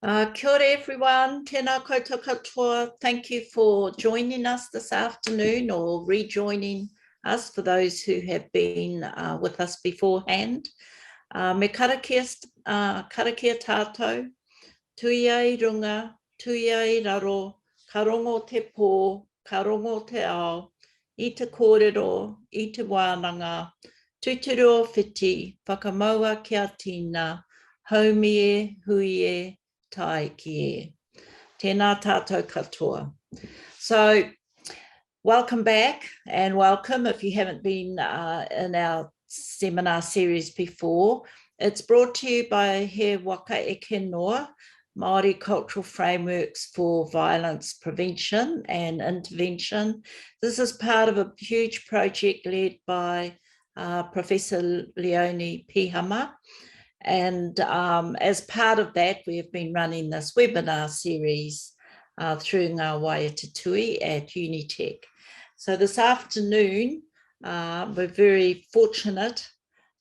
Kia ora everyone, tēnā koutou katoa. Thank you for joining us this afternoon or rejoining us for those who have been with us beforehand. Me karakia tātou, tui ai runga, tui ai raro, ka rongo te pō, ka rongo te ao, I te kōrero, I te wānanga, tūturu o whiti, whakamaua kia tīna, haumie, huie, tai ki e. Tēnā tātou katoa. So, welcome back and welcome if you haven't been in our seminar series before. It's brought to you by He Waka e Noa, Māori Cultural Frameworks for Violence Prevention and Intervention. This is part of a huge project led by Professor Leonie Pihama. And as part of that, we have been running this webinar series through Ngā Waiatatui at Unitec. So this afternoon, we're very fortunate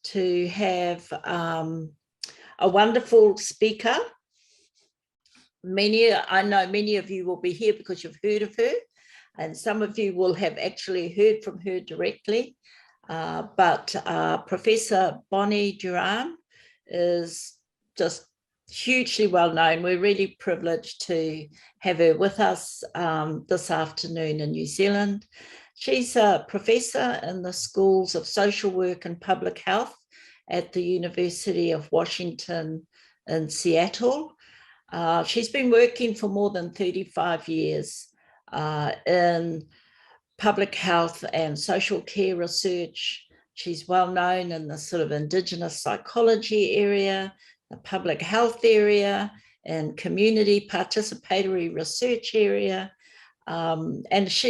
to have a wonderful speaker. I know many of you will be here because you've heard of her, and some of you will have actually heard from her directly. But Professor Bonnie Duran is just hugely well known. We're really privileged to have her with us this afternoon in New Zealand. She's a professor in the schools of social work and public health at the University of Washington in Seattle. She's been working for more than 35 years in public health and social care research. She's well known in the sort of Indigenous psychology area, the public health area, and community participatory research area. And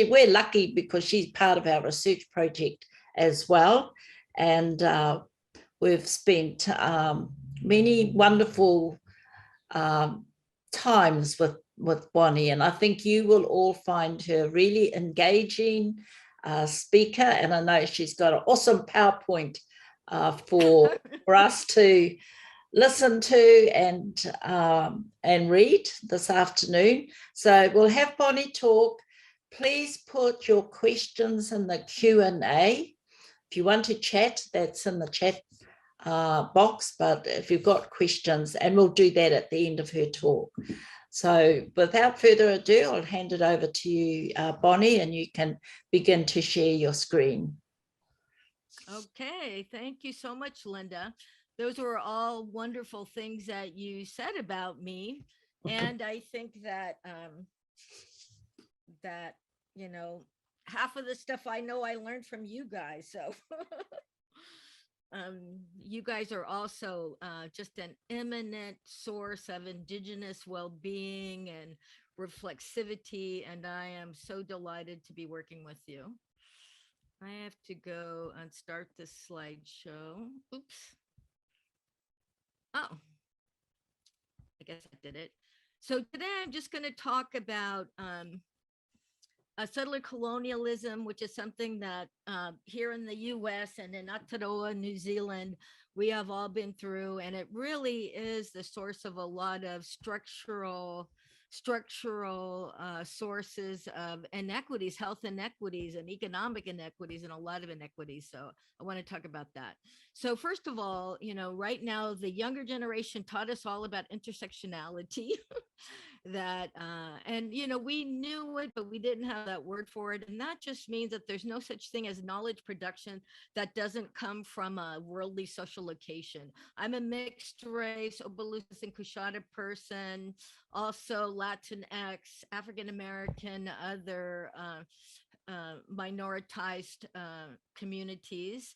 we're lucky because she's part of our research project as well. And we've spent many wonderful times with Bonnie, and I think you will all find her really engaging speaker, and I know she's got an awesome PowerPoint for us to listen to and read this afternoon. So we'll have Bonnie talk. Please put your questions in the Q&A. If you want to chat, that's in the chat box, but if you've got questions, and we'll do that at the end of her talk. So without further ado, I'll hand it over to you, Bonnie, and you can begin to share your screen. Okay, thank you so much, Linda. Those were all wonderful things that you said about me. And I think that, you know, half of the stuff I know I learned from you guys. So you guys are also just an eminent source of Indigenous well-being and reflexivity, and I am so delighted to be working with you. I have to go and start this slideshow. Oops. Oh, I guess I did it. So today I'm just going to talk about settler colonialism, which is something that here in the US and in Aotearoa, New Zealand, we have all been through. And it really is the source of a lot of structural sources of inequities, health inequities and economic inequities, and a lot of inequities. So I want to talk about that. So first of all, you know, right now, the younger generation taught us all about intersectionality. That and you know, we knew it, but we didn't have that word for it, and that just means that there's no such thing as knowledge production that doesn't come from a worldly social location. I'm a mixed race Obalus and Kushada person, also Latinx, African American, other minoritized communities.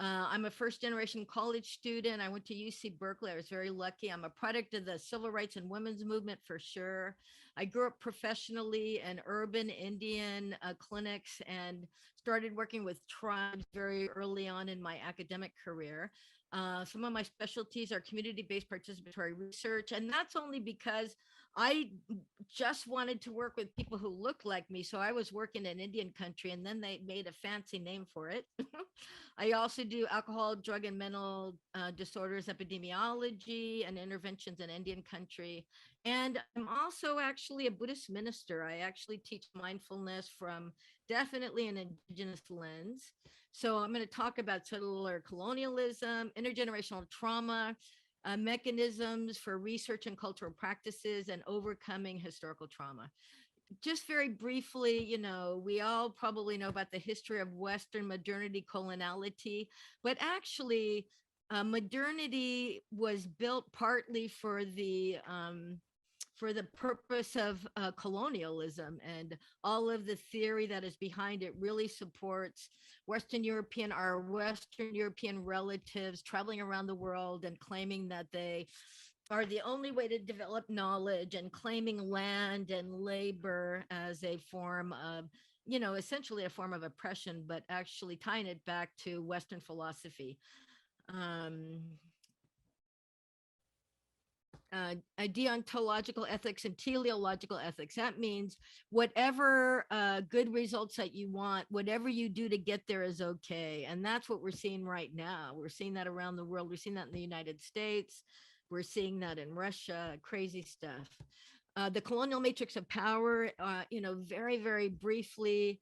I'm a first generation college student. I went to UC Berkeley. I was very lucky. I'm a product of the civil rights and women's movement for sure. I grew up professionally in urban Indian clinics and started working with tribes very early on in my academic career. Some of my specialties are community-based participatory research, and that's only because I just wanted to work with people who looked like me. So I was working in Indian country, and then they made a fancy name for it. I also do alcohol, drug, and mental disorders epidemiology and interventions in Indian country. And I'm also actually a Buddhist minister. I actually teach mindfulness from definitely an indigenous lens. So I'm going to talk about settler colonialism, intergenerational trauma, mechanisms for research and cultural practices, and overcoming historical trauma. Just very briefly, we all probably know about the history of Western modernity coloniality, but actually, modernity was built partly for the purpose of colonialism, and all of the theory that is behind it really supports our Western European relatives traveling around the world and claiming that they are the only way to develop knowledge, and claiming land and labor as a form of, essentially a form of oppression, but actually tying it back to Western philosophy. Um, Deontological ethics and teleological ethics. That means whatever good results that you want, whatever you do to get there is okay. And that's what we're seeing right now. We're seeing that around the world. We're seeing that in the United States. We're seeing that in Russia, crazy stuff. The colonial matrix of power, very, very briefly,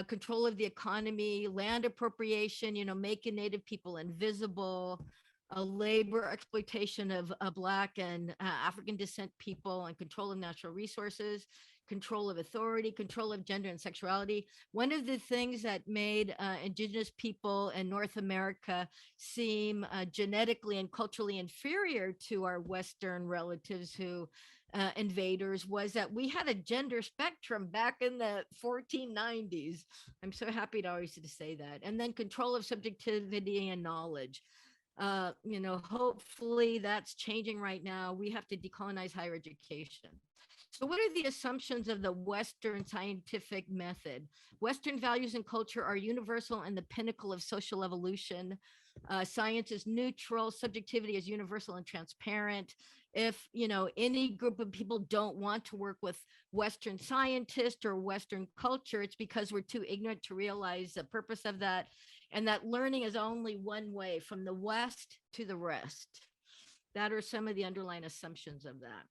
control of the economy, land appropriation, making Native people invisible, labor exploitation of Black and African descent people, and control of natural resources, control of authority, control of gender and sexuality. One of the things that made indigenous people in North America seem genetically and culturally inferior to our Western relatives who invaders was that we had a gender spectrum back in the 1490s. I'm so happy to always to say that. And then control of subjectivity and knowledge. Hopefully that's changing right now. We have to decolonize higher education. So what are the assumptions of the Western scientific method? Western values and culture are universal and the pinnacle of social evolution. Science is neutral, subjectivity is universal and transparent. If any group of people don't want to work with Western scientists or Western culture, it's because we're too ignorant to realize the purpose of that, and that learning is only one way, from the West to the rest. That are some of the underlying assumptions of that.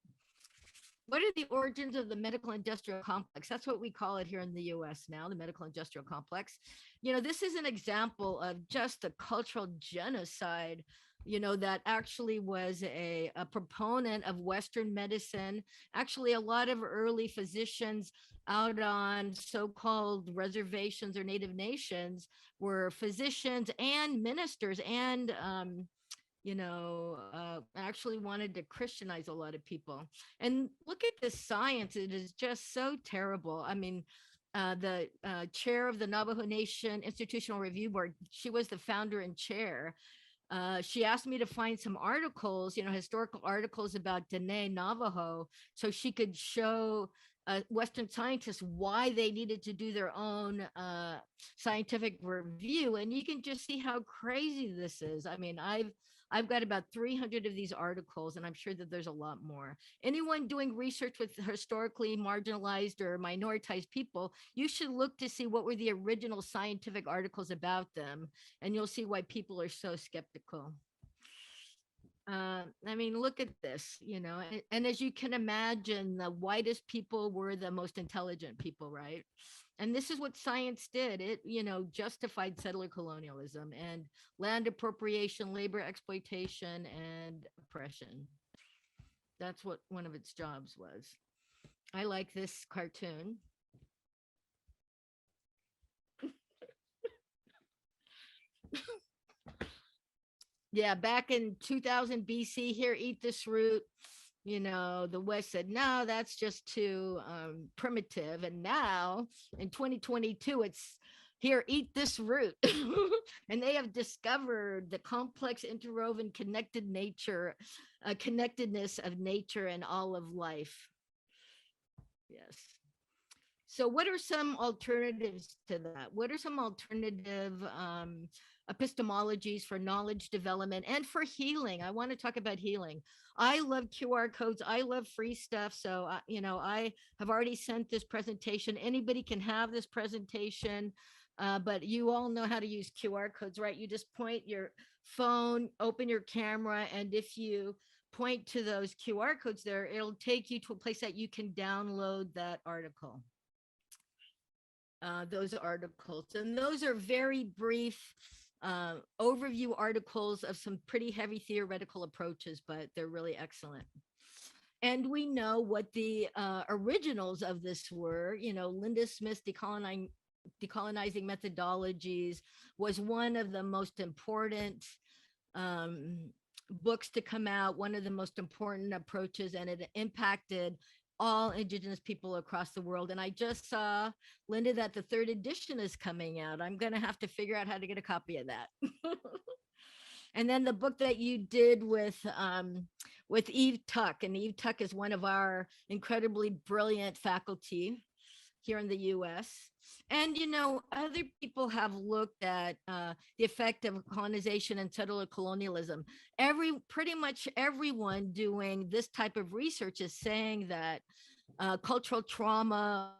What are the origins of the medical industrial complex? That's what we call it here in the US now, the medical industrial complex. This is an example of just a cultural genocide, that actually was a proponent of Western medicine. Actually, a lot of early physicians out on so-called reservations or native nations were physicians and ministers, and actually wanted to Christianize a lot of people. And look at the science, it is just so terrible. I mean, the chair of the Navajo Nation Institutional Review Board, she was the founder and chair. She asked me to find some articles, historical articles about Dene Navajo, so she could show Western scientists why they needed to do their own scientific review. And you can just see how crazy this is. I mean, I've got about 300 of these articles, and I'm sure that there's a lot more. Anyone doing research with historically marginalized or minoritized people, you should look to see what were the original scientific articles about them, and you'll see why people are so skeptical. I mean, look at this, and as you can imagine, the whitest people were the most intelligent people, right? And this is what science did. It, justified settler colonialism and land appropriation, labor exploitation, and oppression. That's what one of its jobs was. I like this cartoon. Yeah, back in 2000 BC, here, eat this root. The West said, no, that's just too primitive. And now in 2022, it's here, eat this root. And they have discovered the complex, interwoven, connected nature, connectedness of nature and all of life. Yes. So what are some alternatives to that? What are some alternative epistemologies for knowledge development and for healing? I want to talk about healing. I love QR codes. I love free stuff. So, I have already sent this presentation. Anybody can have this presentation, but you all know how to use QR codes, right? You just point your phone, open your camera, and if you point to those QR codes there, it'll take you to a place that you can download that article. Those articles. And those are very brief overview articles of some pretty heavy theoretical approaches, but they're really excellent. And we know what the originals of this were. Linda Smith's decolonizing methodologies was one of the most important books to come out, one of the most important approaches, and it impacted all Indigenous people across the world. And I just saw, Linda, that the third edition is coming out. I'm going to have to figure out how to get a copy of that. And then the book that you did with Eve Tuck, and Eve Tuck is one of our incredibly brilliant faculty here in the US. And, other people have looked at the effect of colonization and settler colonialism. Pretty much everyone doing this type of research is saying that cultural trauma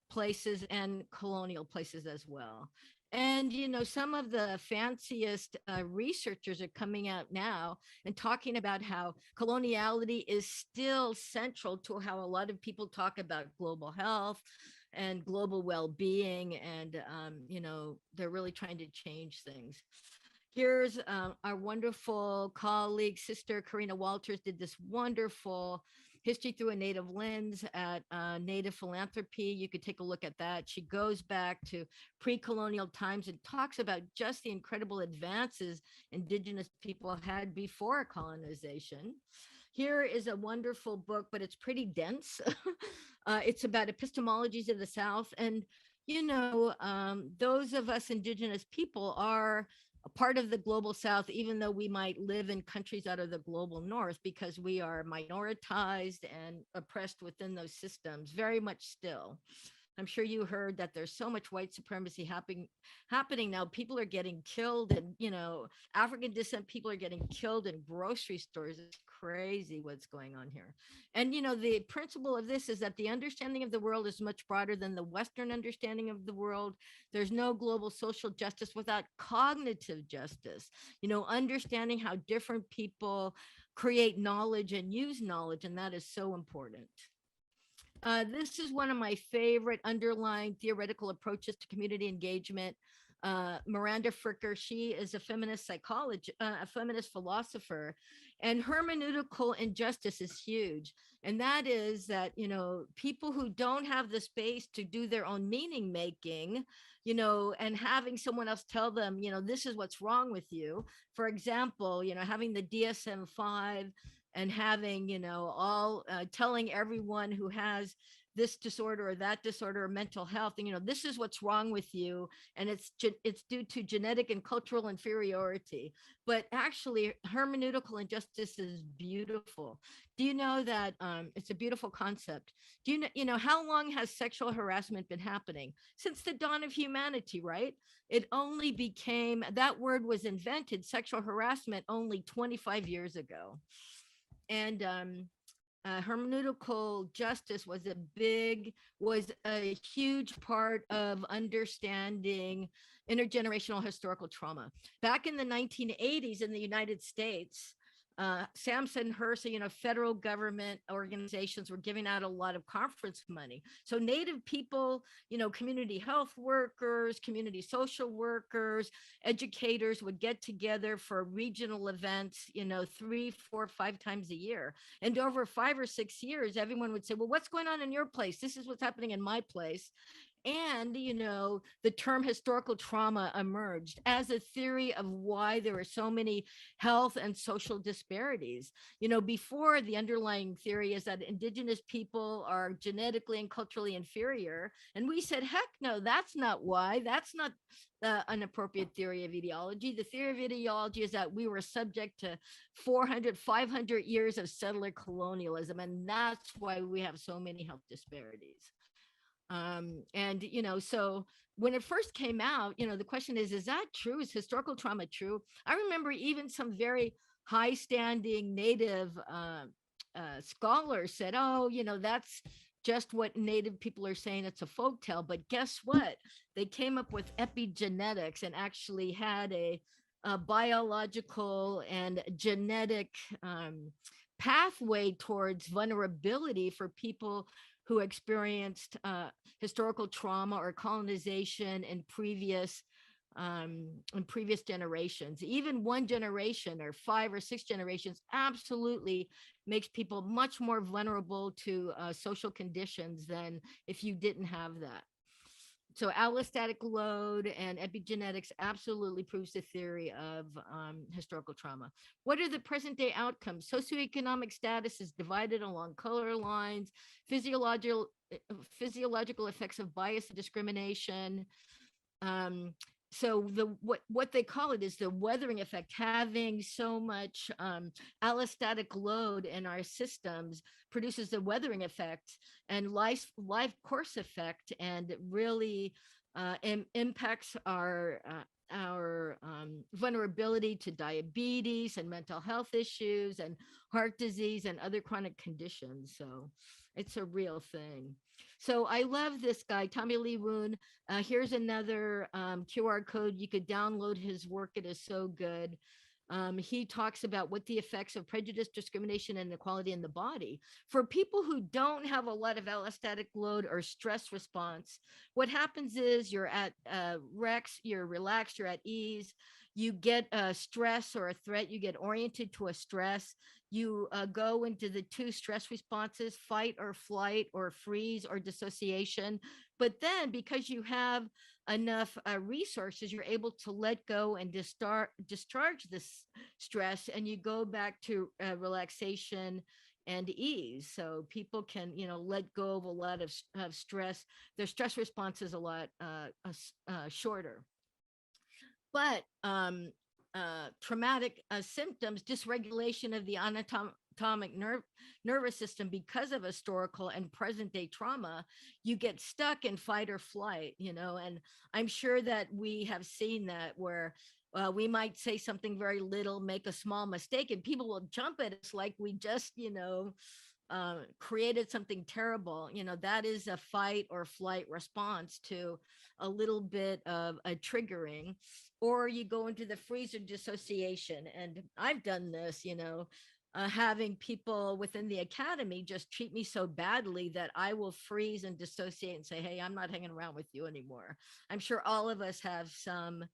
places and colonial places as well. And, some of the fanciest researchers are coming out now and talking about how coloniality is still central to how a lot of people talk about global health and global well-being. And, they're really trying to change things. Here's our wonderful colleague, Sister Karina Walters, did this wonderful History Through a Native Lens at Native Philanthropy. You could take a look at that. She goes back to pre-colonial times and talks about just the incredible advances Indigenous people had before colonization. Here is a wonderful book, but it's pretty dense. It's about epistemologies of the South. And, those of us Indigenous people are a part of the global South, even though we might live in countries out of the global North, because we are minoritized and oppressed within those systems, very much still. I'm sure you heard that there's so much white supremacy happening now. People are getting killed, and African descent people are getting killed in grocery stores. It's crazy what's going on here. And the principle of this is that the understanding of the world is much broader than the Western understanding of the world. There's no global social justice without cognitive justice. Understanding how different people create knowledge and use knowledge, and that is so important. This is one of my favorite underlying theoretical approaches to community engagement. Miranda Fricker, she is a feminist psychologist, a feminist philosopher, and hermeneutical injustice is huge. And that is that, people who don't have the space to do their own meaning making, and having someone else tell them, this is what's wrong with you. For example, having the DSM-5 and having, all telling everyone who has this disorder or that disorder or mental health, and, this is what's wrong with you. And it's due to genetic and cultural inferiority. But actually, hermeneutical injustice is beautiful. Do you know that it's a beautiful concept? Do you know how long has sexual harassment been happening? Since the dawn of humanity, right? It only became, that word was invented, sexual harassment, only 25 years ago. And hermeneutical justice was a huge part of understanding intergenerational historical trauma. Back in the 1980s in the United States, Samson Hearst, federal government organizations were giving out a lot of conference money. So Native people, community health workers, community social workers, educators would get together for regional events, 3, 4, 5 times a year. And over 5 or 6 years, everyone would say, well, what's going on in your place? This is what's happening in my place. And, the term historical trauma emerged as a theory of why there are so many health and social disparities. Before, the underlying theory is that indigenous people are genetically and culturally inferior. And we said, heck no, that's not why. That's not an appropriate theory of ideology. The theory of ideology is that we were subject to 400, 500 years of settler colonialism. And that's why we have so many health disparities. And so when it first came out, the question is that true? Is historical trauma true? I remember even some very high standing native scholars said, oh, that's just what native people are saying, it's a folktale. But guess what? They came up with epigenetics and actually had a biological and genetic pathway towards vulnerability for people who experienced historical trauma or colonization in previous generations. Even one generation or 5 or 6 generations absolutely makes people much more vulnerable to social conditions than if you didn't have that. So allostatic load and epigenetics absolutely proves the theory of historical trauma. What are the present day outcomes? Socioeconomic status is divided along color lines, physiological effects of bias and discrimination. So what they call it is the weathering effect. Having so much allostatic load in our systems produces the weathering effect and life course effect, and really impacts our vulnerability to diabetes and mental health issues and heart disease and other chronic conditions. So it's a real thing. So I love this guy, Tommy Lee Woon. Here's another QR code. You could download his work. It is so good. He talks about what the effects of prejudice, discrimination, and inequality in the body. For people who don't have a lot of allostatic load or stress response, what happens is you're at Rex, you're relaxed, you're at ease. You get a stress or a threat, you get oriented to a stress. You go into the 2 stress responses, fight or flight or freeze or dissociation. But then because you have enough resources, you're able to let go and discharge this stress, and you go back to relaxation and ease. So people can, let go of a lot of stress. Their stress response is a lot shorter. But traumatic symptoms, dysregulation of the anatomic nervous system because of historical and present day trauma, you get stuck in fight or flight, and I'm sure that we have seen that where we might say something very little, make a small mistake, and people will jump at us like we just, created something terrible. That is a fight or flight response to a little bit of a triggering. Or you go into the freeze or dissociation. And I've done this, having people within the academy just treat me so badly that I will freeze and dissociate and say, hey, I'm not hanging around with you anymore. I'm sure all of us have some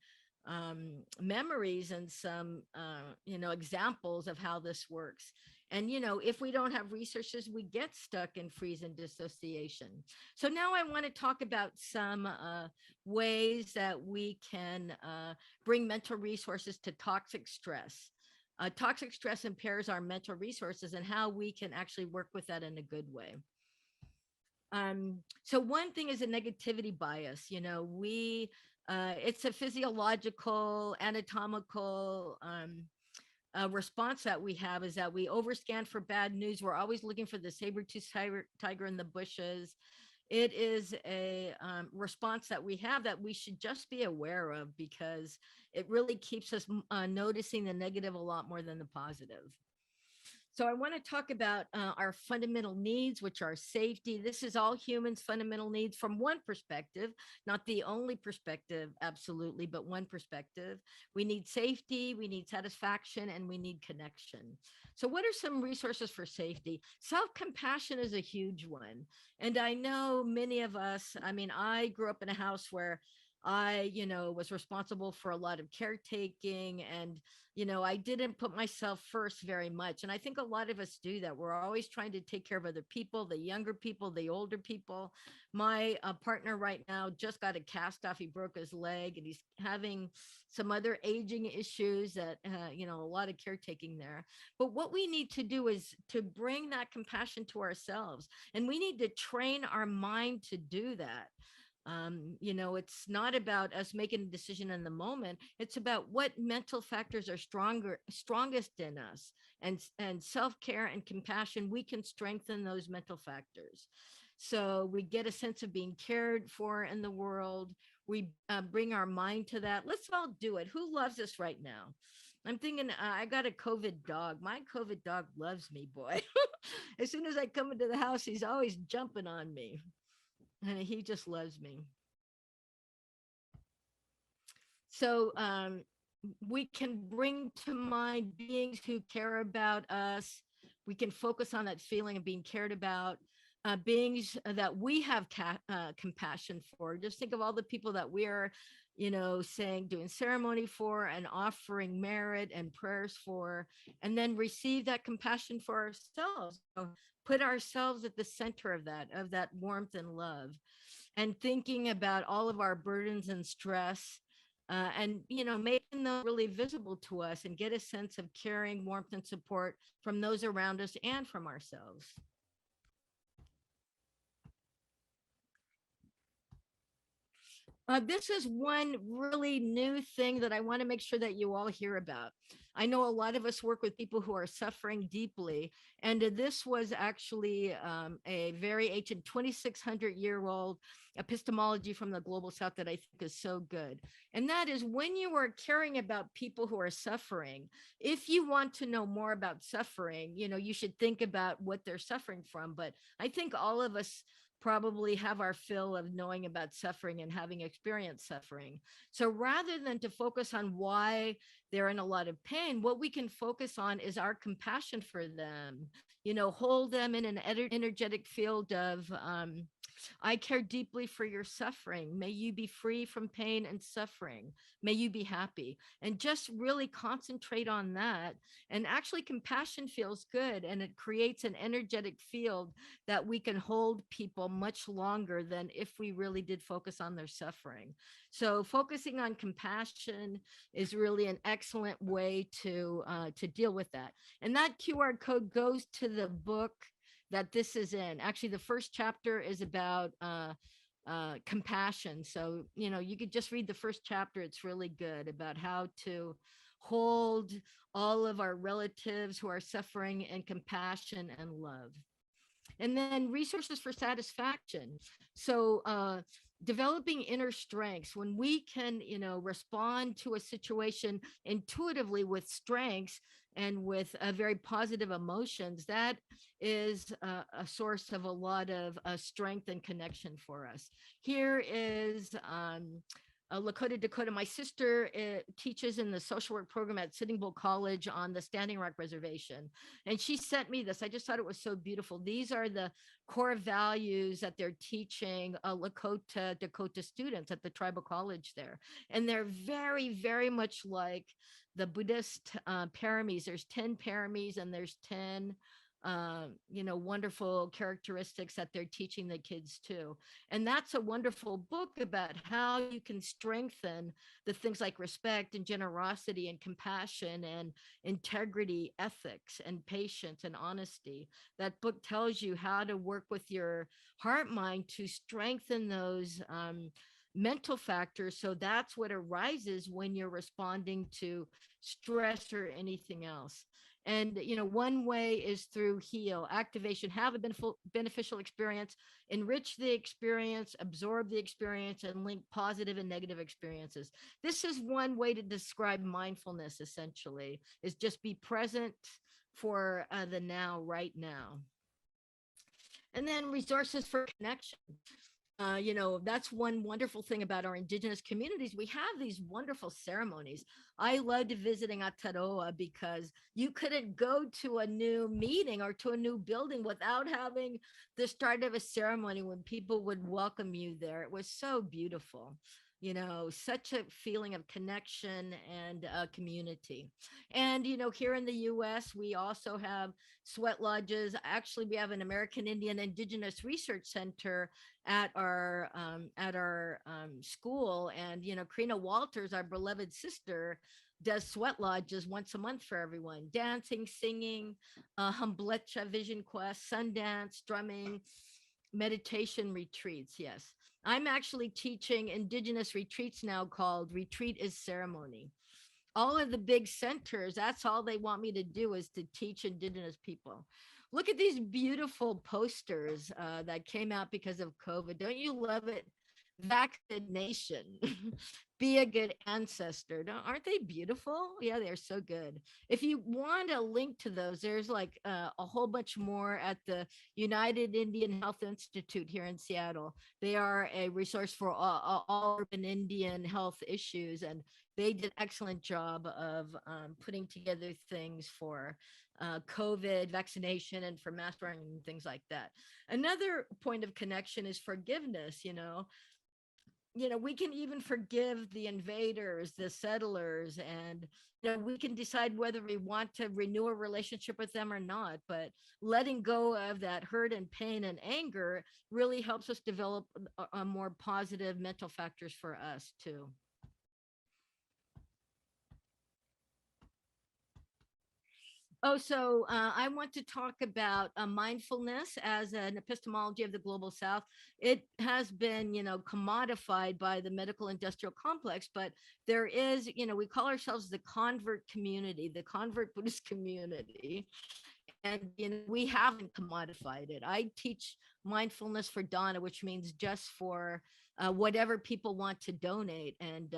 memories and some, examples of how this works. And, if we don't have resources, we get stuck in freeze and dissociation. So now I want to talk about some ways that we can bring mental resources to toxic stress. Toxic stress impairs our mental resources, and how we can actually work with that in a good way. So one thing is a negativity bias. It's a physiological, anatomical response that we have, is that we overscan for bad news. We're always looking for the saber-toothed tiger in the bushes. It is a response that we have that we should just be aware of, because it really keeps us noticing the negative a lot more than the positive. So I want to talk about our fundamental needs, which are safety. This is all humans' fundamental needs from one perspective, not the only perspective, absolutely, but one perspective. We need safety, we need satisfaction, and we need connection. So what are some resources for safety? Self-compassion is a huge one. And I know many of us, I grew up in a house where I, was responsible for a lot of caretaking, and, I didn't put myself first very much. And I think a lot of us do that. We're always trying to take care of other people, the younger people, the older people. My partner right now just got a cast off. He broke his leg and he's having some other aging issues that, a lot of caretaking there. But what we need to do is to bring that compassion to ourselves. And we need to train our mind to do that. It's not about us making a decision in the moment. It's about what mental factors are strongest in us, and self-care and compassion. We can strengthen those mental factors. So we get a sense of being cared for in the world. We bring our mind to that. Let's all do it. Who loves us right now? I'm thinking, I got a COVID dog. My COVID dog loves me, boy. As soon as I come into the house, he's always jumping on me. And he just loves me. So we can bring to mind beings who care about us. We can focus on that feeling of being cared about. Beings that we have compassion for. Just think of all the people that we are, doing ceremony for and offering merit and prayers for, and then receive that compassion for ourselves. So put ourselves at the center of that warmth and love, and thinking about all of our burdens and stress, and making them really visible to us, and get a sense of caring, warmth, and support from those around us and from ourselves. This is one really new thing that I want to make sure that you all hear about. I know a lot of us work with people who are suffering deeply, and this was actually a very ancient 2,600-year-old epistemology from the global south that I think is so good. And that is, when you are caring about people who are suffering, if you want to know more about suffering, you should think about what they're suffering from. But I think all of us probably have our fill of knowing about suffering and having experienced suffering. So rather than to focus on why they're in a lot of pain, what we can focus on is our compassion for them. Hold them in an energetic field of, I care deeply for your suffering. May you be free from pain and suffering. May you be happy. And just really concentrate on that. And actually, compassion feels good, and it creates an energetic field that we can hold people much longer than if we really did focus on their suffering. So focusing on compassion is really an excellent way to deal with that. And that QR code goes to the book that this is in. Actually, the first chapter is about compassion. So, you could just read the first chapter. It's really good about how to hold all of our relatives who are suffering in compassion and love. And then resources for satisfaction. So developing inner strengths. When we can, respond to a situation intuitively with strengths and with very positive emotions, that is a source of a lot of strength and connection for us. Here is Lakota, Dakota. My sister teaches in the social work program at Sitting Bull College on the Standing Rock Reservation. And she sent me this. I just thought it was so beautiful. These are the core values that they're teaching Lakota, Dakota students at the tribal college there. And they're very, very much like the Buddhist paramis. There's 10 paramis, and there's 10 wonderful characteristics that they're teaching the kids too. And that's a wonderful book about how you can strengthen the things like respect and generosity and compassion and integrity, ethics and patience and honesty. That book tells you how to work with your heart mind to strengthen those mental factors. So that's what arises when you're responding to stress or anything else. And, one way is through heal, activation, have a beneficial experience, enrich the experience, absorb the experience, and link positive and negative experiences. This is one way to describe mindfulness, essentially, is just be present for the now, right now. And then resources for connection. That's one wonderful thing about our indigenous communities. We have these wonderful ceremonies. I loved visiting Ataroa because you couldn't go to a new meeting or to a new building without having the start of a ceremony when people would welcome you there. It was so beautiful. such a feeling of connection and community. And, here in the US, we also have sweat lodges. Actually, we have an American Indian Indigenous Research Center at our school. And, Karina Walters, our beloved sister, does sweat lodges once a month for everyone, dancing, singing, Humblecha Vision Quest, Sundance, drumming, meditation retreats. Yes. I'm actually teaching Indigenous retreats now called Retreat is Ceremony. All of the big centers, that's all they want me to do is to teach Indigenous people. Look at these beautiful posters that came out because of COVID. Don't you love it? Vaccination. Be a good ancestor. Aren't they beautiful? Yeah, they're so good. If you want a link to those, there's like a whole bunch more at the United Indian Health Institute here in Seattle. They are a resource for all urban Indian health issues, and they did an excellent job of putting together things for COVID vaccination and for mask wearing and things like that. Another point of connection is forgiveness. We can even forgive the invaders, the settlers, and we can decide whether we want to renew a relationship with them or not. But letting go of that hurt and pain and anger really helps us develop a more positive mental factors for us too. Oh, so I want to talk about mindfulness as an epistemology of the global South. It has been, commodified by the medical industrial complex, but there is, we call ourselves the convert community, the convert Buddhist community. And, we haven't commodified it. I teach mindfulness for Donna, which means just for whatever people want to donate. And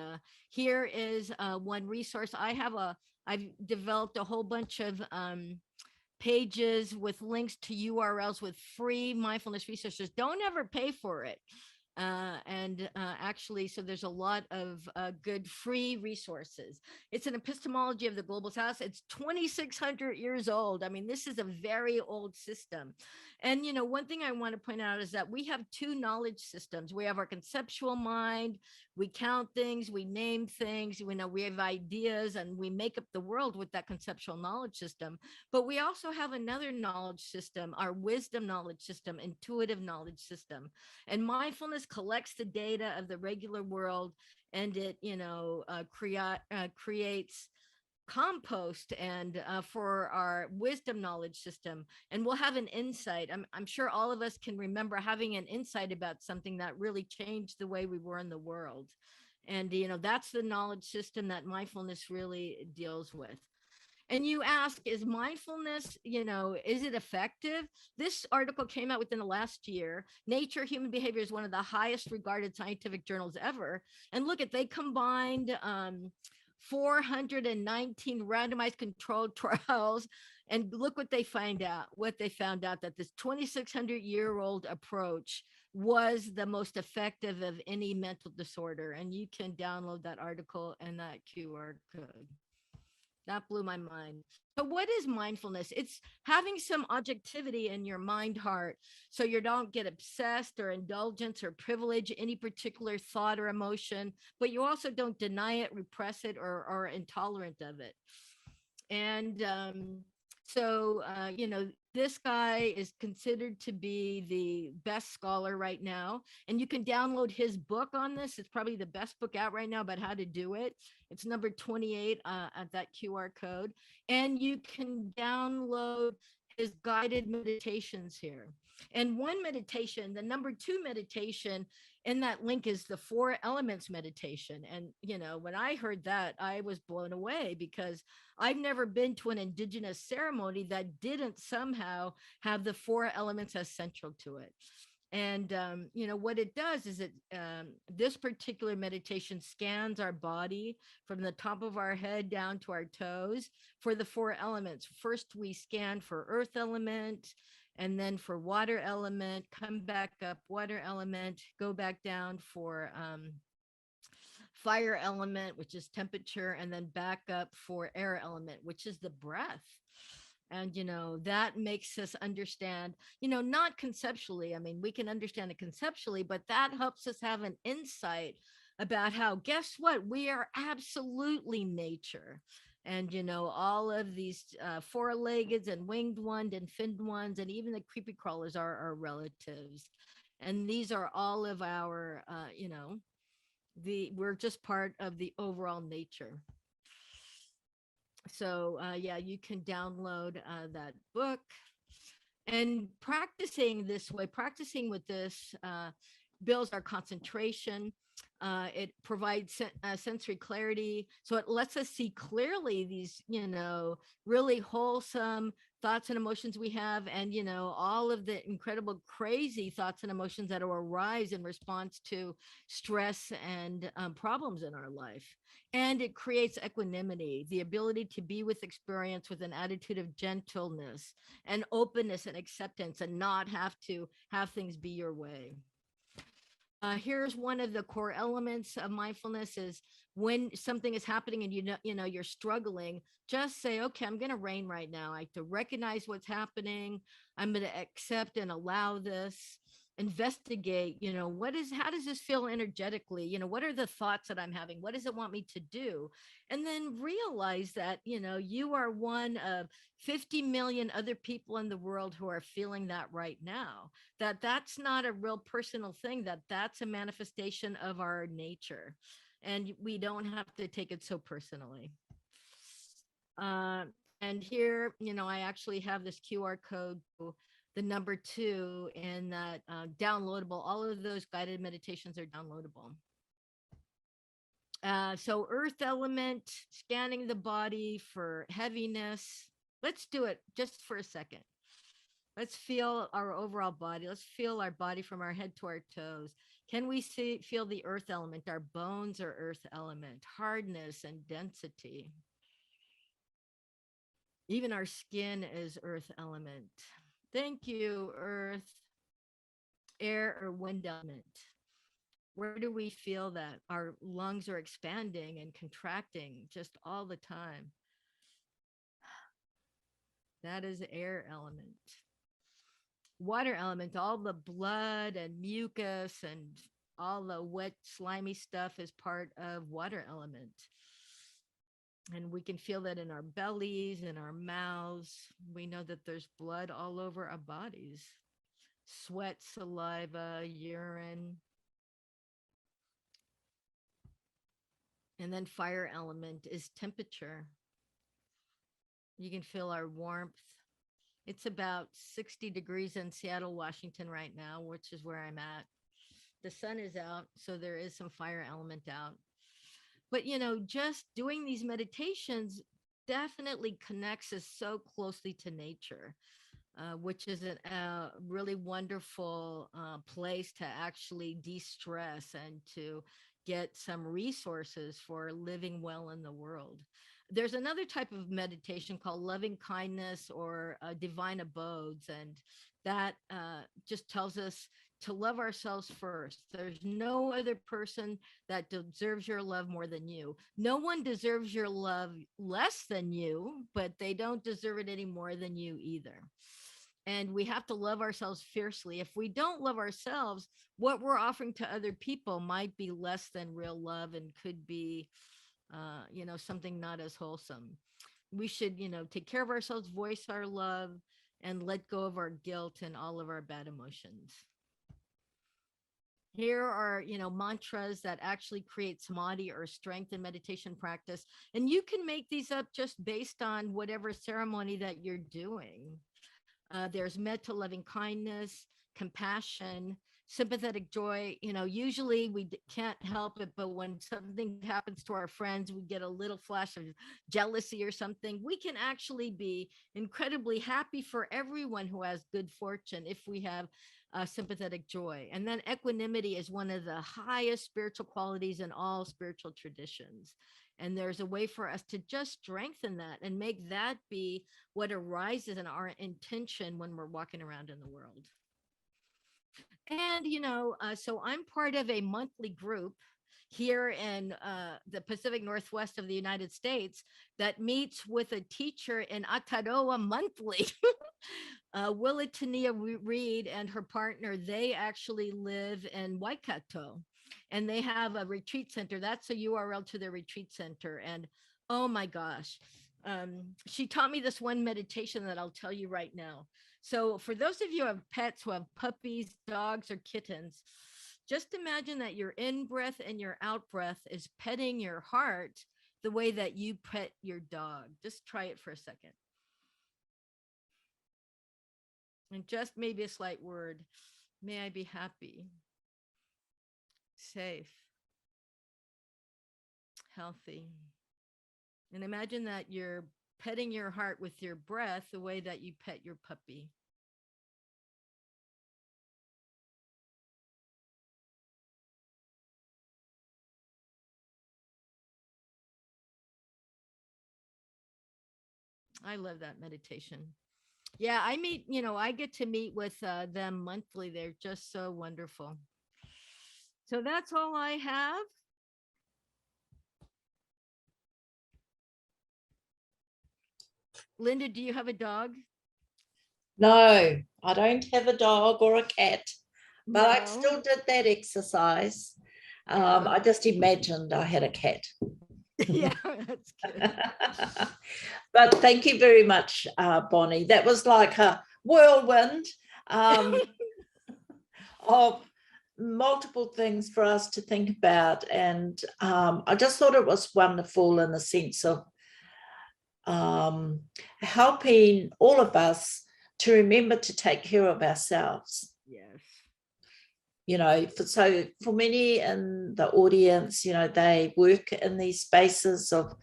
here is one resource. I've developed a whole bunch of pages with links to URLs with free mindfulness resources. Don't ever pay for it. And actually, so there's a lot of good free resources. It's an epistemology of the global South. It's 2,600 years old. I mean, this is a very old system. And, one thing I want to point out is that we have two knowledge systems. We have our conceptual mind. We count things, we name things, we have ideas, and we make up the world with that conceptual knowledge system. But we also have another knowledge system, our wisdom knowledge system, intuitive knowledge system. And mindfulness collects the data of the regular world, and it, creates compost and for our wisdom knowledge system, and we'll have an insight. I'm sure all of us can remember having an insight about something that really changed the way we were in the world. And that's the knowledge system that mindfulness really deals with. And you ask, is mindfulness, is it effective? This article came out within the last year. Nature Human Behavior is one of the highest regarded scientific journals ever. And look at, they combined 419 randomized controlled trials, and look what they found out that this 2,600-year-old approach was the most effective of any mental disorder. And you can download that article and that QR code. That blew my mind. So what is mindfulness? It's having some objectivity in your mind heart, so you don't get obsessed or indulgence or privilege any particular thought or emotion, but you also don't deny it, repress it, or are intolerant of it. And so, this guy is considered to be the best scholar right now. And you can download his book on this. It's probably the best book out right now about how to do it. It's number 28 at that QR code. And you can download his guided meditations here. And one meditation, the number 2 meditation in that link, is the 4 elements meditation. And, when I heard that, I was blown away, because I've never been to an indigenous ceremony that didn't somehow have the 4 elements as central to it. And, what it does is this particular meditation scans our body from the top of our head down to our toes for the 4 elements. First, we scan for earth element, and then for water element, come back up, water element, go back down for fire element, which is temperature, and then back up for air element, which is the breath. And, that makes us understand, not conceptually. I mean, we can understand it conceptually, but that helps us have an insight about how, guess what? We are absolutely nature. And, all of these four-legged and winged ones and finned ones, and even the creepy crawlers are our relatives. And these are all of our, we're just part of the overall nature. So, yeah, you can download that book. And practicing this way, practicing with this builds our concentration. It provides sensory clarity. So it lets us see clearly these, really wholesome thoughts and emotions we have, and, all of the incredible, crazy thoughts and emotions that will arise in response to stress and problems in our life. And it creates equanimity, the ability to be with experience with an attitude of gentleness and openness and acceptance, and not have to have things be your way. Here's one of the core elements of mindfulness: is when something is happening and you're struggling, just say, okay, I'm going to rain right now. I have to recognize what's happening. I'm going to accept and allow this. Investigate, how does this feel energetically? What are the thoughts that I'm having? What does it want me to do? And then realize that, you are one of 50 million other people in the world who are feeling that right now. That's not a real personal thing, that's a manifestation of our nature, and we don't have to take it so personally. uh, and here, I actually have this QR code, the number 2, and that downloadable. All of those guided meditations are downloadable. So earth element, scanning the body for heaviness. Let's do it just for a second. Let's feel our overall body. Let's feel our body from our head to our toes. Can we feel the earth element? Our bones are earth element, hardness and density. Even our skin is earth element. Thank you, earth, air, or wind element. Where do we feel that? Our lungs are expanding and contracting just all the time. That is air element. Water element, all the blood and mucus and all the wet, slimy stuff is part of water element. And we can feel that in our bellies, in our mouths. We know that there's blood all over our bodies. Sweat, saliva, urine. And then fire element is temperature. You can feel our warmth. It's about 60 degrees in Seattle, Washington right now, which is where I'm at. The sun is out, so there is some fire element out. But, just doing these meditations definitely connects us so closely to nature, which is a really wonderful place to actually de-stress and to get some resources for living well in the world. There's another type of meditation called loving kindness or divine abodes, and that just tells us to love ourselves first. There's no other person that deserves your love more than you. No one deserves your love less than you, but they don't deserve it any more than you either. And we have to love ourselves fiercely. If we don't love ourselves, what we're offering to other people might be less than real love and could be, something not as wholesome. We should, take care of ourselves, voice our love, and let go of our guilt and all of our bad emotions. Here are, mantras that actually create samadhi or strength in meditation practice. And you can make these up just based on whatever ceremony that you're doing. There's metta, loving kindness, compassion, sympathetic joy. Usually we can't help it, but when something happens to our friends, we get a little flash of jealousy or something. We can actually be incredibly happy for everyone who has good fortune if we have sympathetic joy. And then equanimity is one of the highest spiritual qualities in all spiritual traditions. And there's a way for us to just strengthen that and make that be what arises in our intention when we're walking around in the world. And, so I'm part of a monthly group here in the Pacific Northwest of the United States that meets with a teacher in Ataroa monthly. Willa Tania Reed and her partner, they actually live in Waikato. and they have a retreat center. That's a URL to their retreat center. And oh my gosh, she taught me this one meditation that I'll tell you right now. So for those of you who have pets, who have puppies, dogs, or kittens, just imagine that your in breath and your out breath is petting your heart the way that you pet your dog. Just try it for a second. And just maybe a slight word. May I be happy, safe, healthy. And imagine that you're petting your heart with your breath the way that you pet your puppy. I love that meditation. Yeah, I meet, I get to meet with them monthly. They're just so wonderful. So that's all I have. Linda, do you have a dog? No, I don't have a dog or a cat, but I No. still did that exercise. Yeah. I just imagined I had a cat. Yeah, that's good. But thank you very much, Bonnie. That was like a whirlwind of multiple things for us to think about. And I just thought it was wonderful in the sense of helping all of us to remember to take care of ourselves. Yes. So for many in the audience, they work in these spaces of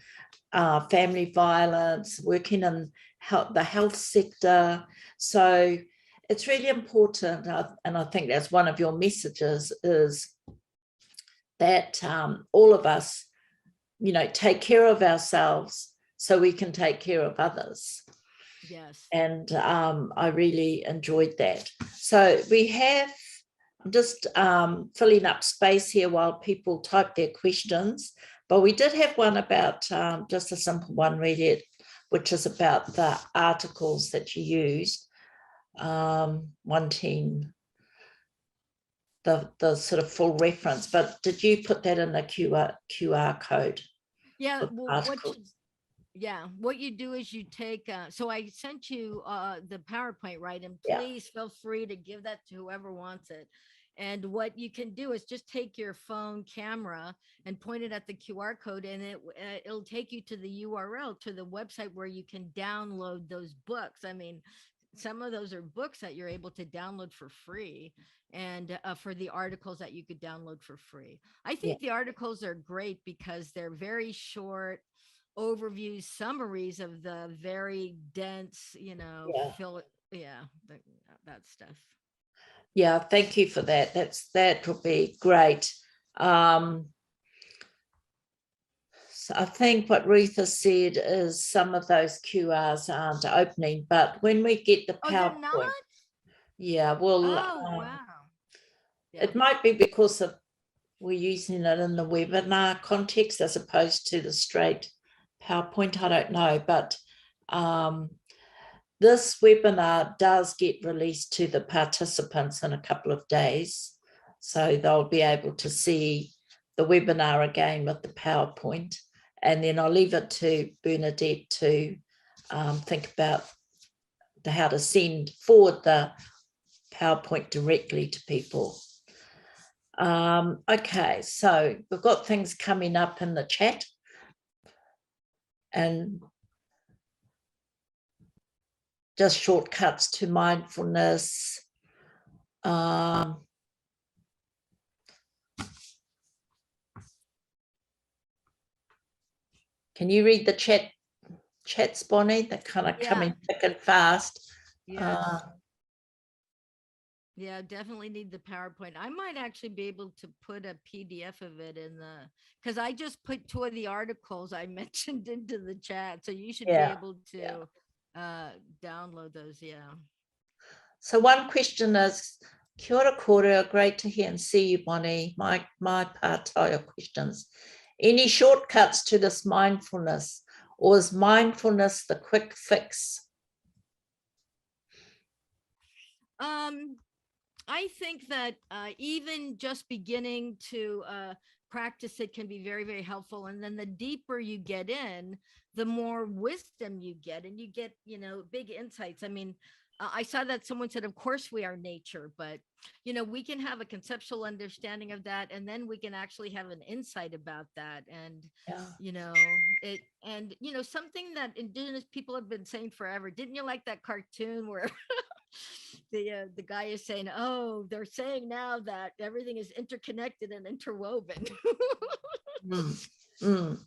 family violence, working in the health sector. So it's really important, and I think that's one of your messages, is that all of us, take care of ourselves so we can take care of others. Yes. And I really enjoyed that. So we have just filling up space here while people type their questions. But we did have one about just a simple one, really, which is about the articles that you used, wanting the sort of full reference. But did you put that in the QR code? Yeah. Well, what you do is you take, so I sent you the PowerPoint, right? And please feel free to give that to whoever wants it. And what you can do is just take your phone camera and point it at the QR code, and it'll take you to the URL, to the website where you can download those books. I mean, some of those are books that you're able to download for free, and for the articles that you could download for free. I think the articles are great because they're very short overviews, summaries of the very dense, that stuff. Yeah, thank you for that. That will be great. So I think what Ruth has said is some of those QRs aren't opening, but when we get the PowerPoint, they're not? wow. Yeah. It might be because we're using it in the webinar context as opposed to the straight PowerPoint. I don't know, but this webinar does get released to the participants in a couple of days. So they'll be able to see the webinar again with the PowerPoint. And then I'll leave it to Bernadette to think about how to forward the PowerPoint directly to people. Okay, so we've got things coming up in the chat. And just shortcuts to mindfulness. Can you read the chats, Bonnie? They're kind of coming thick and fast. Yeah. Yeah, definitely need the PowerPoint. I might actually be able to put a PDF of it because I just put 2 of the articles I mentioned into the chat. So you should be able to download those. Yeah. So one question is, kia ora kourea, great to hear and see you, Bonnie. My pātaia questions. Any shortcuts to this mindfulness, or is mindfulness the quick fix? I think that even just beginning to practice it can be very, very helpful. And then the deeper you get in, the more wisdom you get, and you get, big insights. I mean, I saw that someone said, of course we are nature, but, we can have a conceptual understanding of that. And then we can actually have an insight about that. And, Yeah. something that indigenous people have been saying forever. Didn't you like that cartoon where the guy is saying, "Oh, they're saying now that everything is interconnected and interwoven," Mm. Mm.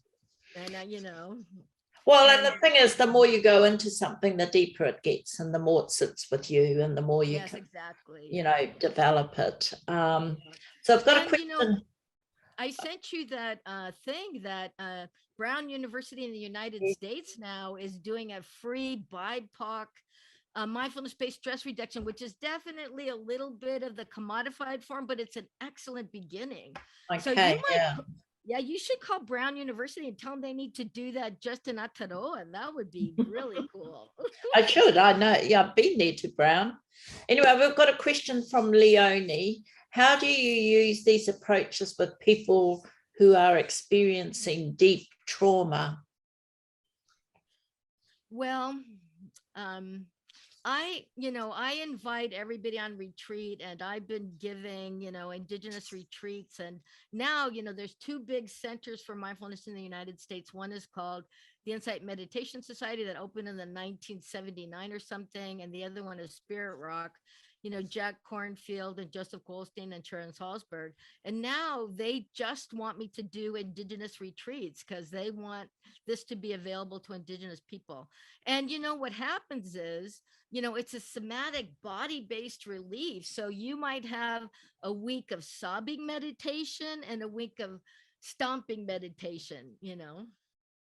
and Well, and and the thing is, the more you go into something, the deeper it gets, and the more it sits with you, and the more you yes, can, exactly, develop it. yeah. So I've got a And question. I sent you that thing that Brown University in the United States now is doing a free BIPOC mindfulness-based stress reduction, which is definitely a little bit of the commodified form, but it's an excellent beginning. So you Okay, might, yeah, yeah, you should call Brown University and tell them they need to do that just in Aotearoa, and that would be really cool. I should. I know. Yeah, I've been there to Brown. Anyway, we've got a question from Leonie. How do you use these approaches with people who are experiencing deep trauma? Well, um, I invite everybody on retreat, and I've been giving, indigenous retreats. And now, there's two big centers for mindfulness in the United States. One is called the Insight Meditation Society that opened in the 1979 or something. And the other one is Spirit Rock, Jack Cornfield and Joseph Goldstein and Sharon Salzberg. And now they just want me to do indigenous retreats because they want this to be available to indigenous people. And what happens is, it's a somatic body-based relief. So you might have a week of sobbing meditation and a week of stomping meditation,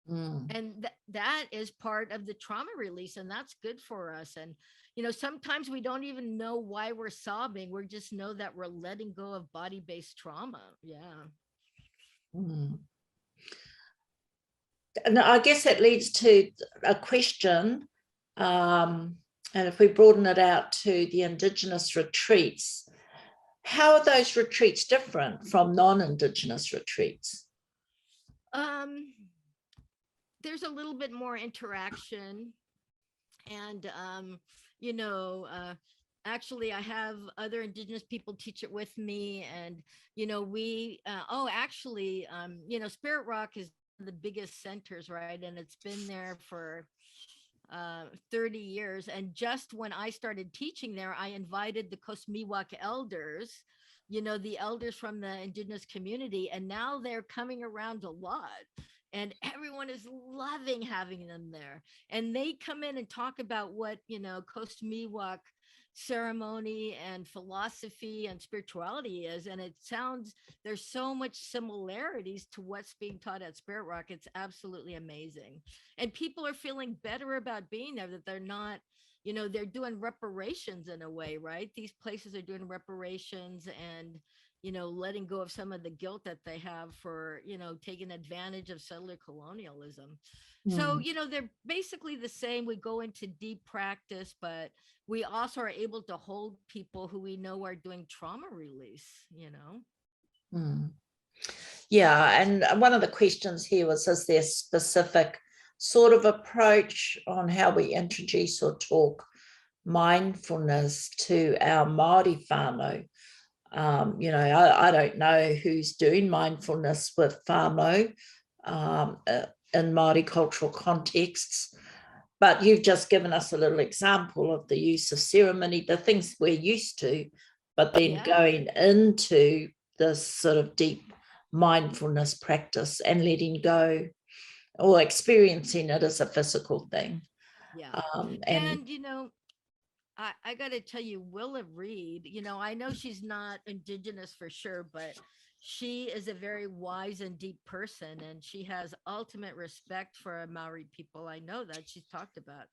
Mm. and that is part of the trauma release, and that's good for us. And sometimes we don't even know why we're sobbing. We just know that we're letting go of body-based trauma. Yeah. Mm. And I guess that leads to a question. And if we broaden it out to the Indigenous retreats, how are those retreats different from non-Indigenous retreats? um there's a little bit more interaction, and you know actually I have other indigenous people teach it with me. And we actually Spirit Rock is the biggest centers, right? And it's been there for 30 years. And just when I started teaching there, I invited the Kosmiwak elders, the elders from the indigenous community, and now they're coming around a lot. And everyone is loving having them there. And they come in and talk about what, Kosmiwak ceremony and philosophy and spirituality is. And it sounds, there's so much similarities to what's being taught at Spirit Rock. It's absolutely amazing. And people are feeling better about being there, that they're not, they're doing reparations in a way, right? These places are doing reparations, and letting go of some of the guilt that they have for taking advantage of settler colonialism. So Mm. they're basically the same. We go into deep practice, but we also are able to hold people who we know are doing trauma release. Mm. Yeah, and one of the questions here was, is there specific sort of approach on how we introduce or talk mindfulness to our Māori whānau? I don't know who's doing mindfulness with whānau in Māori cultural contexts, but you've just given us a little example of the use of ceremony, the things we're used to, but then going into this sort of deep mindfulness practice and letting go or experiencing it as a physical thing. Yeah. And And I got to tell you, Willa Reed, I know she's not indigenous for sure, but she is a very wise and deep person, and she has ultimate respect for Maori people. I know that she's talked about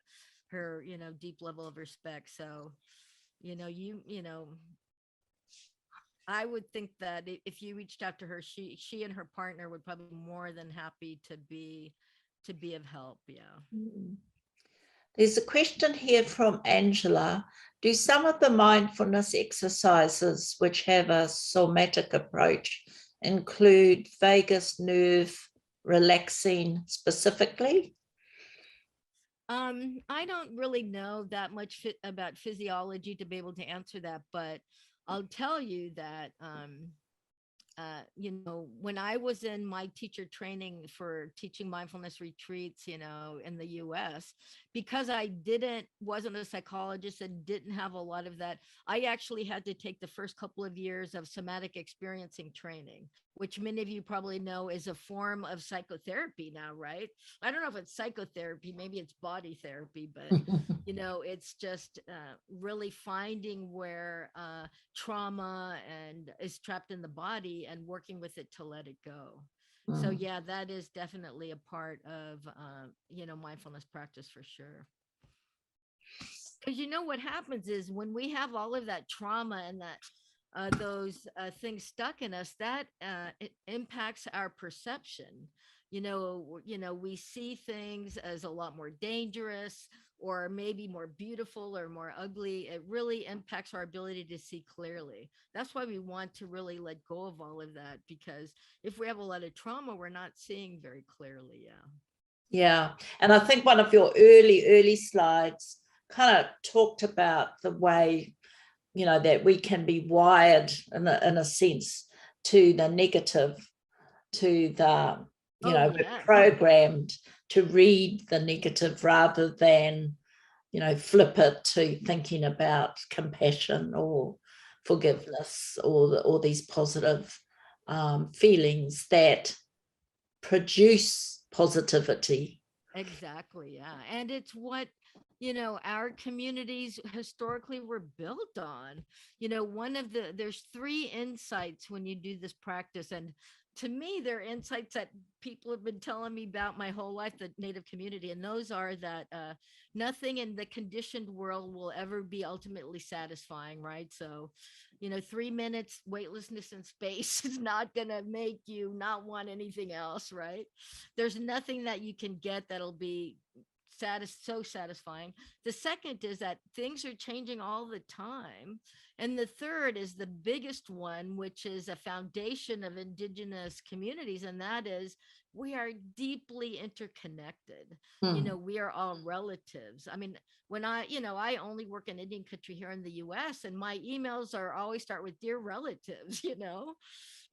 her, deep level of respect. So, I would think that if you reached out to her, she and her partner would probably be more than happy to be of help. Yeah. There's a question here from Angela. Do some of the mindfulness exercises which have a somatic approach include vagus nerve relaxing specifically? I don't really know that much about physiology to be able to answer that, but I'll tell you that when I was in my teacher training for teaching mindfulness retreats, in the US, because I wasn't a psychologist and didn't have a lot of that, I actually had to take the first couple of years of somatic experiencing training, which many of you probably know is a form of psychotherapy now, right? I don't know if it's psychotherapy, maybe it's body therapy, but it's just really finding where trauma and is trapped in the body and working with it to let it go. So yeah, that is definitely a part of mindfulness practice for sure. Because what happens is when we have all of that trauma and that those things stuck in us, that it impacts our perception. We see things as a lot more dangerous or maybe more beautiful or more ugly. It really impacts our ability to see clearly. That's why we want to really let go of all of that, because if we have a lot of trauma, we're not seeing very clearly. Yeah. Yeah. And I think one of your early slides kind of talked about the way, that we can be wired in a sense to the negative, to the, we're programmed to read the negative rather than, flip it to thinking about compassion or forgiveness or these positive feelings that produce positivity. Exactly. Yeah. And it's what, our communities historically were built on. There's three insights when you do this practice. And to me, they're insights that people have been telling me about my whole life, the Native community. And those are that nothing in the conditioned world will ever be ultimately satisfying, right? So, 3 minutes weightlessness in space is not going to make you not want anything else, right? There's nothing that you can get that'll be so satisfying. The second is that things are changing all the time. And the third is the biggest one, which is a foundation of indigenous communities, and that is we are deeply interconnected. We are all relatives. I mean, when I only work in Indian country here in the US, and my emails are always start with dear relatives.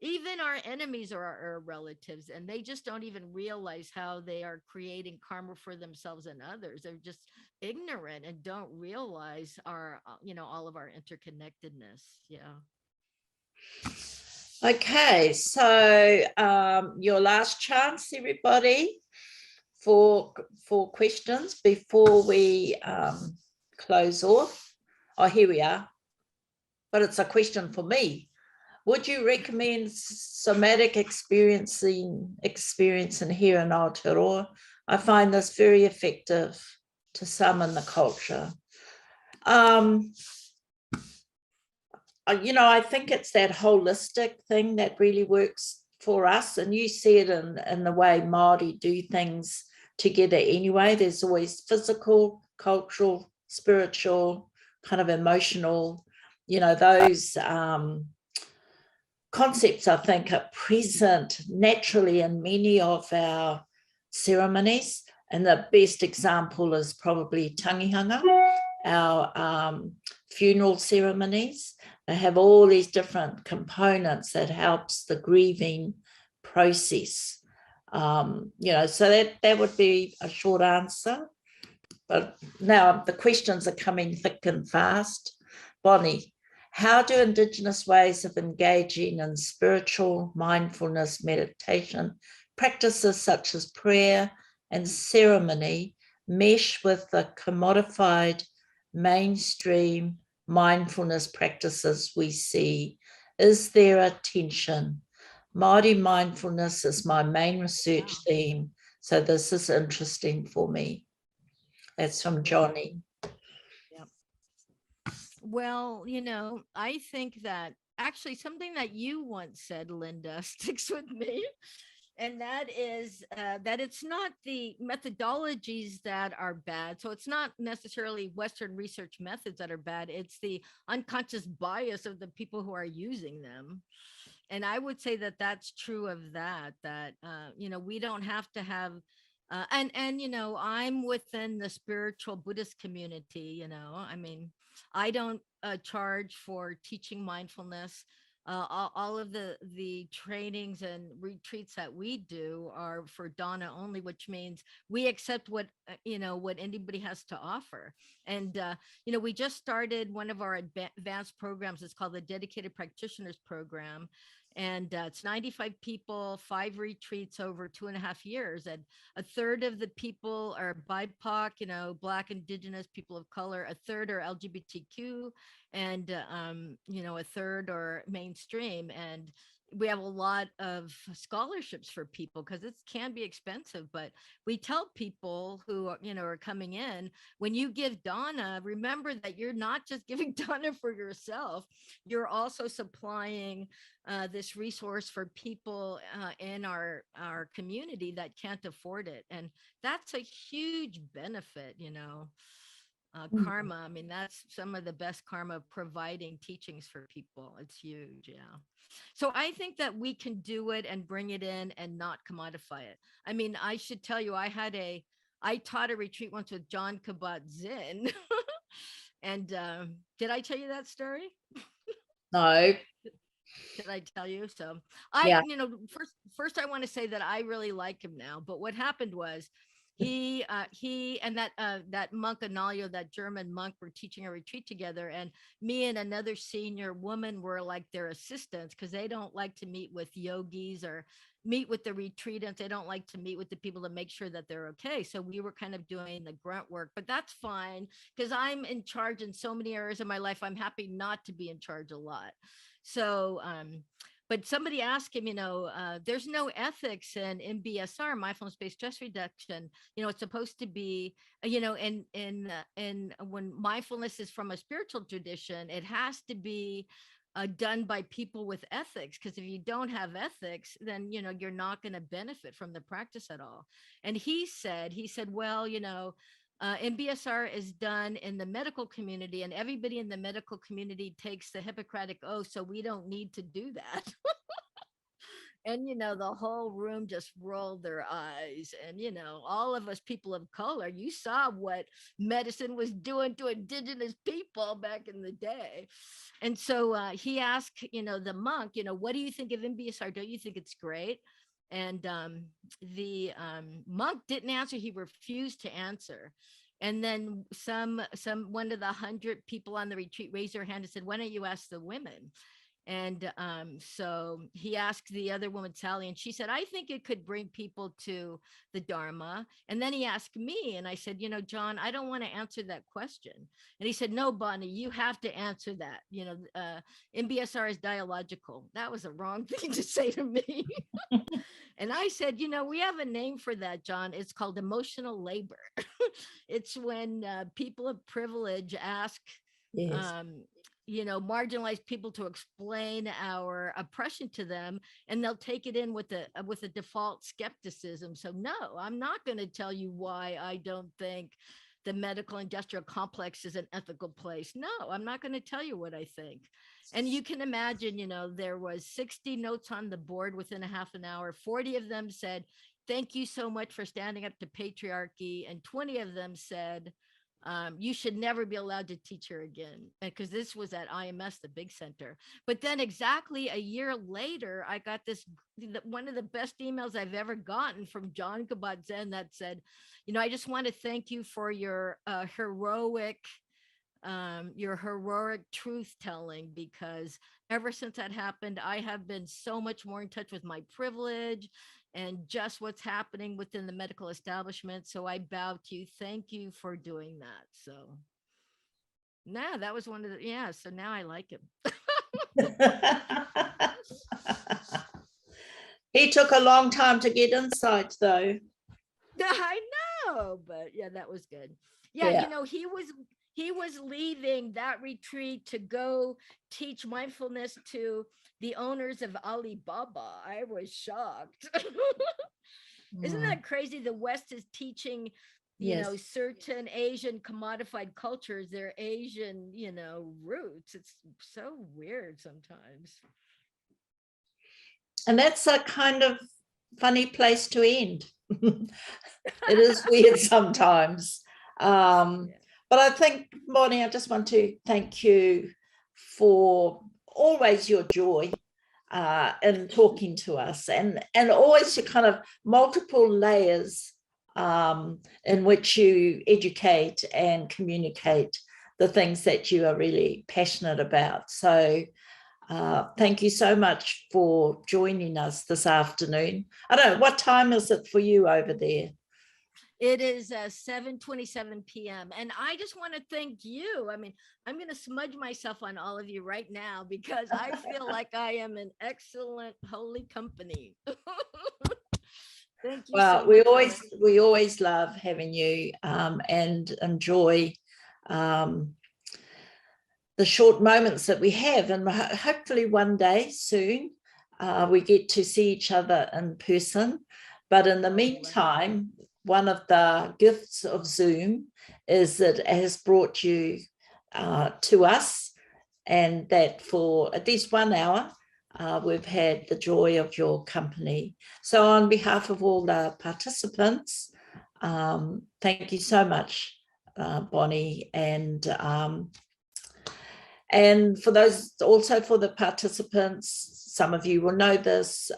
Even our enemies are our relatives, and they just don't even realize how they are creating karma for themselves and others. They're just ignorant and don't realize our all of our interconnectedness. Yeah. Okay, so your last chance, everybody, for questions before we close off. Oh, here we are. But it's a question for me. Would you recommend somatic experience in here in Aotearoa? I find this very effective to some in the culture. I think it's that holistic thing that really works for us. And you see it in the way Māori do things together anyway. There's always physical, cultural, spiritual, kind of emotional, those concepts, I think, are present naturally in many of our ceremonies. And the best example is probably tangihanga, our funeral ceremonies. They have all these different components that helps the grieving process. So that would be a short answer. But now the questions are coming thick and fast. Bonnie, how do Indigenous ways of engaging in spiritual mindfulness meditation practices such as prayer and ceremony mesh with the commodified mainstream mindfulness practices we see? Is there a tension? Māori mindfulness is my main research theme, so this is interesting for me. That's from Johnny. Yep. Well, I think that actually something that you once said, Linda, sticks with me. and that is that it's not the methodologies that are bad. So it's not necessarily Western research methods that are bad. It's the unconscious bias of the people who are using them. And I would say that that's true of that, we don't have to have, and I'm within the spiritual Buddhist community, I mean, I don't charge for teaching mindfulness. All of the trainings and retreats that we do are for Dana only, which means we accept what anybody has to offer. And we just started one of our advanced programs. It's called the Dedicated Practitioners Program, and it's 95 people, 5 retreats over 2.5 years, and a third of the people are BIPOC, Black, Indigenous, people of color, a third are LGBTQ, and a third are mainstream. And we have a lot of scholarships for people because it can be expensive, but we tell people who are coming in, when you give Dana, remember that you're not just giving Dana for yourself, you're also supplying this resource for people in our community that can't afford it. And that's a huge benefit, karma. I mean, that's some of the best karma, providing teachings for people. It's huge. Yeah. So I think that we can do it and bring it in and not commodify it. I mean, I should tell you, I taught a retreat once with John Kabat-Zinn. And did I tell you that story? No. Did I tell you? So Yeah. first I want to say that I really like him now. But what happened was he and that monk Analio, that German monk, were teaching a retreat together, and me and another senior woman were like their assistants, because they don't like to meet with yogis or meet with the retreatants. They don't like to meet with the people to make sure that they're okay. So we were kind of doing the grunt work, but that's fine because I'm in charge in so many areas of my life. I'm happy not to be in charge a lot. So, but somebody asked him, there's no ethics in MBSR, mindfulness-based stress reduction. It's supposed to be, and when mindfulness is from a spiritual tradition, it has to be done by people with ethics, because if you don't have ethics, then you're not going to benefit from the practice at all. And he said, well, MBSR is done in the medical community, and everybody in the medical community takes the Hippocratic Oath, so we don't need to do that. And the whole room just rolled their eyes. And all of us people of color, you saw what medicine was doing to indigenous people back in the day. And so he asked the monk, what do you think of MBSR? Don't you think it's great? And the monk didn't answer. He refused to answer. And then one of the 100 people on the retreat raised their hand and said, why don't you ask the women? And so he asked the other woman, Sally, and she said, I think it could bring people to the Dharma. And then he asked me, and I said, John, I don't want to answer that question. And he said, no, Bonnie, you have to answer that. MBSR is dialogical. That was a wrong thing to say to me. And I said, we have a name for that, John. It's called emotional labor. It's when people of privilege ask, Yes. marginalized people to explain our oppression to them, and they'll take it in with a default skepticism. So no, I'm not going to tell you why I don't think the medical industrial complex is an ethical place. No, I'm not going to tell you what I think. And you can imagine, there was 60 notes on the board within a half an hour. 40 of them said, thank you so much for standing up to patriarchy. And 20 of them said, you should never be allowed to teach here again, because this was at IMS, the big center. But then exactly a year later, I got one of the best emails I've ever gotten from John Kabat-Zinn that said, I just want to thank you for your heroic truth telling, because ever since that happened, I have been so much more in touch with my privilege and just what's happening within the medical establishment. So I bow to you. Thank you for doing that. So now that was one of the, so now I like him. He took a long time to get insight, though. I know, but yeah, that was good. Yeah, he he was leaving that retreat to go teach mindfulness to the owners of Alibaba. I was shocked. Isn't that crazy? The West is teaching, Yes. certain Asian commodified cultures, their Asian, roots. It's so weird sometimes. And that's a kind of funny place to end. It is weird sometimes. But I think, Bonnie, I just want to thank you for always your joy in talking to us, and always your kind of multiple layers in which you educate and communicate the things that you are really passionate about. So thank you so much for joining us this afternoon. I don't know, what time is it for you over there? It is 7:27 p.m. And I just want to thank you. I mean, I'm going to smudge myself on all of you right now because I feel like I am in excellent holy company. Thank you Well, so much. we always love having you and enjoy the short moments that we have, and hopefully one day soon we get to see each other in person. But in the meantime, one of the gifts of Zoom is that it has brought you to us, and that for at least 1 hour we've had the joy of your company. So on behalf of all the participants, thank you so much, Bonnie, and for those, also for the participants, some of you will know this,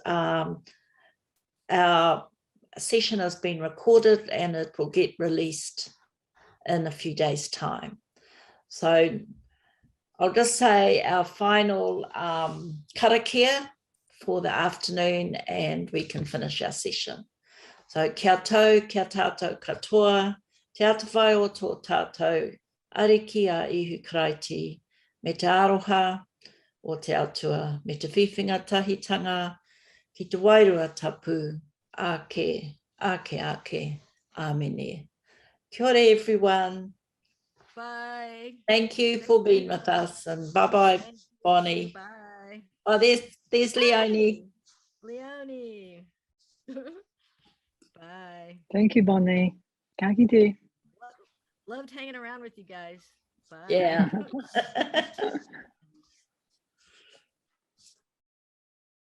our session has been recorded and it will get released in a few days' time. So I'll just say our final karakia for the afternoon, and we can finish our session. So kia tau, kia tātou katoa, te atawhai o tō tātou, ariki a ihu karaiti, me te aroha o te atua, me te whiwhinga tahitanga, ki te wairua tapu, ake, amene. Kia ora, everyone. Bye. Thank you for being with us, and bye-bye, Bonnie. Bye. Oh, there's Leonie. Leonie. Bye. Thank you, Bonnie. Ka kite. Loved hanging around with you guys. Bye. Yeah.